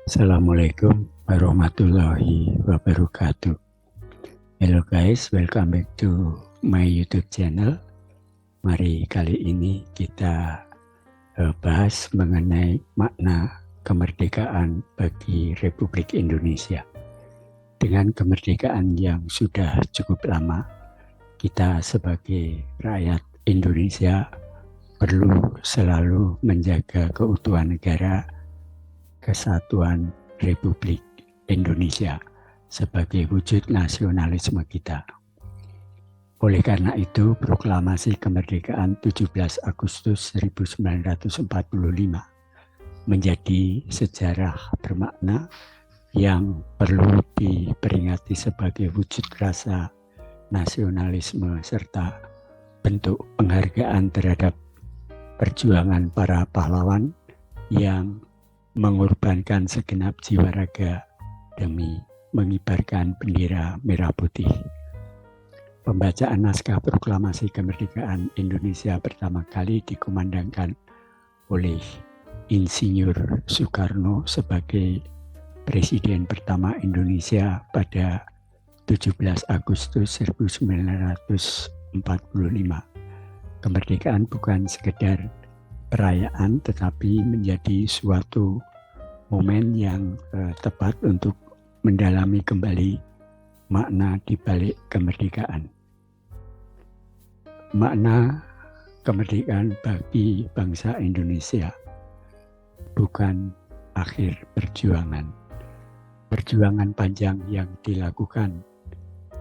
Assalamualaikum warahmatullahi wabarakatuh. Hello guys, welcome back to my YouTube channel. Mari kali ini kita bahas mengenai makna kemerdekaan bagi Republik Indonesia. Dengan kemerdekaan yang sudah cukup lama, kita sebagai rakyat Indonesia perlu selalu menjaga keutuhan negara, kesatuan Republik Indonesia sebagai wujud nasionalisme kita. Oleh karena itu, proklamasi kemerdekaan 17 Agustus 1945 menjadi sejarah bermakna yang perlu diperingati sebagai wujud rasa nasionalisme serta bentuk penghargaan terhadap perjuangan para pahlawan yang mengorbankan segenap jiwa raga demi mengibarkan bendera merah putih. Pembacaan naskah proklamasi kemerdekaan Indonesia pertama kali dikumandangkan oleh Insinyur Soekarno sebagai Presiden pertama Indonesia pada 17 Agustus 1945. Kemerdekaan bukan sekedar perayaan, tetapi menjadi suatu momen yang tepat untuk mendalami kembali makna di balik kemerdekaan. Makna kemerdekaan bagi bangsa Indonesia bukan akhir perjuangan. Perjuangan panjang yang dilakukan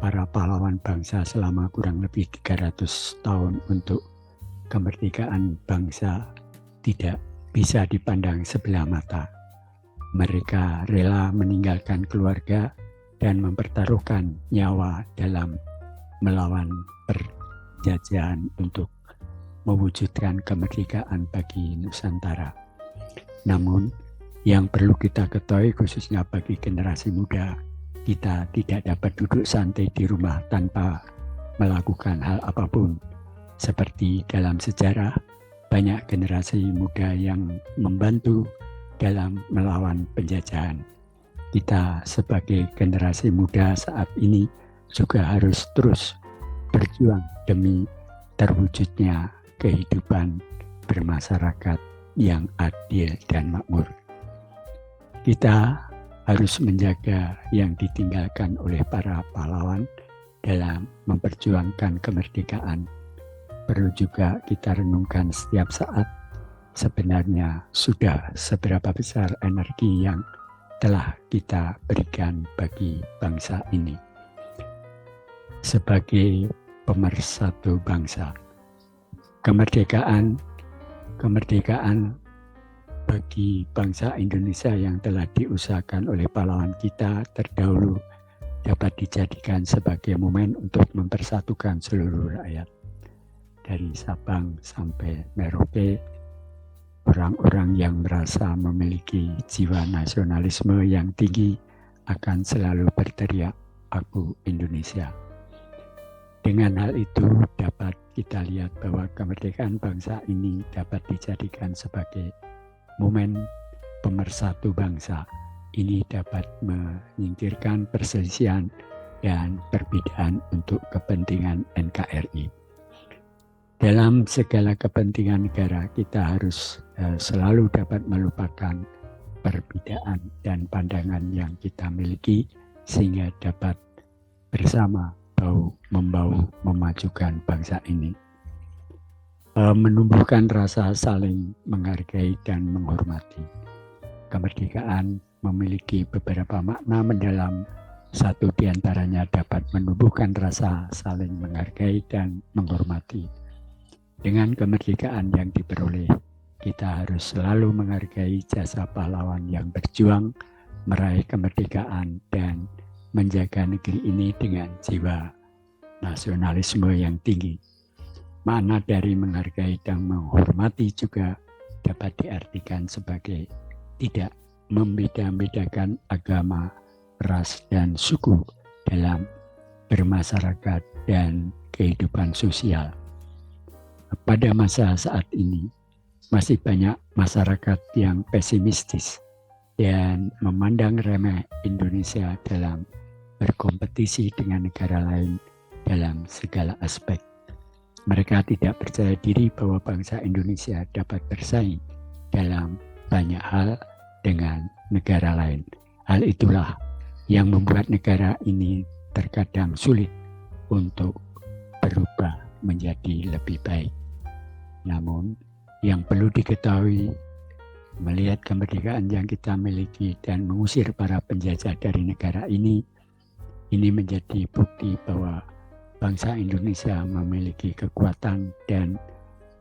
para pahlawan bangsa selama kurang lebih 300 tahun untuk kemerdekaan bangsa tidak bisa dipandang sebelah mata. Mereka rela meninggalkan keluarga dan mempertaruhkan nyawa dalam melawan penjajahan untuk mewujudkan kemerdekaan bagi Nusantara. Namun, yang perlu kita ketahui khususnya bagi generasi muda, kita tidak dapat duduk santai di rumah tanpa melakukan hal apapun. Seperti dalam sejarah, banyak generasi muda yang membantu dalam melawan penjajahan. Kita sebagai generasi muda saat ini juga harus terus berjuang demi terwujudnya kehidupan bermasyarakat yang adil dan makmur. Kita harus menjaga yang ditinggalkan oleh para pahlawan dalam memperjuangkan kemerdekaan. Perlu juga kita renungkan setiap saat sebenarnya sudah seberapa besar energi yang telah kita berikan bagi bangsa ini. Sebagai pemersatu bangsa, kemerdekaan bagi bangsa Indonesia yang telah diusahakan oleh pahlawan kita terdahulu dapat dijadikan sebagai momen untuk mempersatukan seluruh rakyat. Dari Sabang sampai Merauke, orang-orang yang merasa memiliki jiwa nasionalisme yang tinggi akan selalu berteriak, "Aku Indonesia." Dengan hal itu dapat kita lihat bahwa kemerdekaan bangsa ini dapat dijadikan sebagai momen pemersatu bangsa. Ini dapat menyingkirkan perselisihan dan perbedaan untuk kepentingan NKRI. Dalam segala kepentingan negara, kita harus selalu dapat melupakan perbedaan dan pandangan yang kita miliki sehingga dapat bersama bahu-membahu memajukan bangsa ini. Menumbuhkan rasa saling menghargai dan menghormati. Kemerdekaan memiliki beberapa makna mendalam. Satu di antaranya dapat menumbuhkan rasa saling menghargai dan menghormati. Dengan kemerdekaan yang diperoleh, kita harus selalu menghargai jasa pahlawan yang berjuang meraih kemerdekaan dan menjaga negeri ini dengan jiwa nasionalisme yang tinggi. Makna dari menghargai dan menghormati juga dapat diartikan sebagai tidak membeda-bedakan agama, ras, dan suku dalam bermasyarakat dan kehidupan sosial. Pada masa saat ini, masih banyak masyarakat yang pesimistis, dan memandang remeh Indonesia dalam berkompetisi dengan negara lain dalam segala aspek. Mereka tidak percaya diri bahwa bangsa Indonesia dapat bersaing dalam banyak hal dengan negara lain. Hal itulah yang membuat negara ini terkadang sulit untuk berubah menjadi lebih baik. Namun, yang perlu diketahui, melihat kemerdekaan yang kita miliki dan mengusir para penjajah dari negara ini menjadi bukti bahwa bangsa Indonesia memiliki kekuatan dan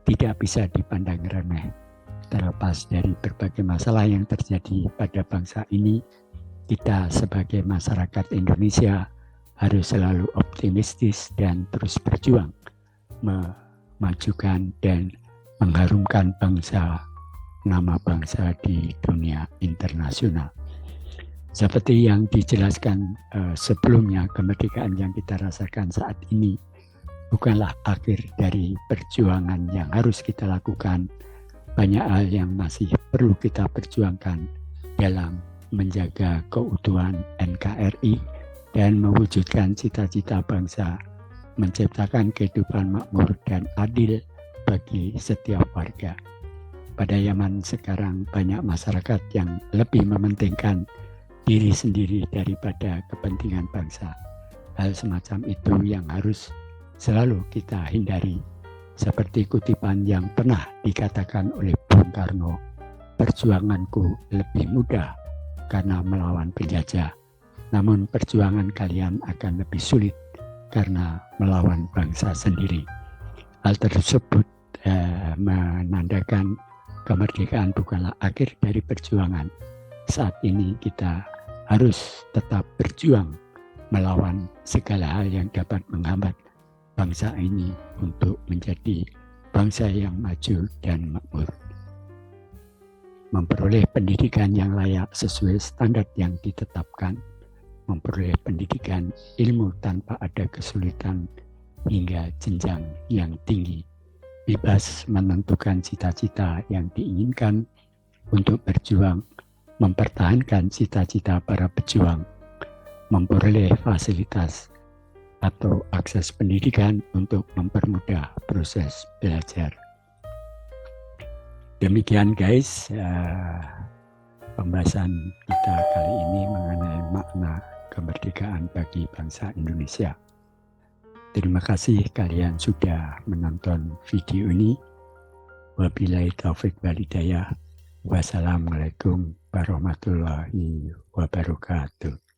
tidak bisa dipandang remeh. Terlepas dari berbagai masalah yang terjadi pada bangsa ini, kita sebagai masyarakat Indonesia harus selalu optimistis dan terus berjuang memajukan dan mengharumkan nama bangsa di dunia internasional. Seperti yang dijelaskan sebelumnya, kemerdekaan yang kita rasakan saat ini bukanlah akhir dari perjuangan yang harus kita lakukan. Banyak hal yang masih perlu kita perjuangkan dalam menjaga keutuhan NKRI dan mewujudkan cita-cita bangsa, menciptakan kehidupan makmur dan adil bagi setiap warga. Pada zaman sekarang banyak masyarakat yang lebih mementingkan diri sendiri daripada kepentingan bangsa. Hal semacam itu yang harus selalu kita hindari. Seperti kutipan yang pernah dikatakan oleh Bung Karno, perjuanganku lebih mudah karena melawan penjajah, namun perjuangan kalian akan lebih sulit karena melawan bangsa sendiri. Hal tersebut menandakan kemerdekaan bukanlah akhir dari perjuangan. Saat ini kita harus tetap berjuang melawan segala hal yang dapat menghambat bangsa ini untuk menjadi bangsa yang maju dan makmur. Memperoleh pendidikan yang layak sesuai standar yang ditetapkan, memperoleh pendidikan ilmu tanpa ada kesulitan hingga jenjang yang tinggi, bebas menentukan cita-cita yang diinginkan untuk berjuang, mempertahankan cita-cita para pejuang, memperoleh fasilitas atau akses pendidikan untuk mempermudah proses belajar. Demikian guys, pembahasan kita kali ini mengenai makna kemerdekaan bagi bangsa Indonesia. Terima kasih kalian sudah menonton video ini. Wabillahi taufik wal hidayah. Wassalamualaikum warahmatullahi wabarakatuh.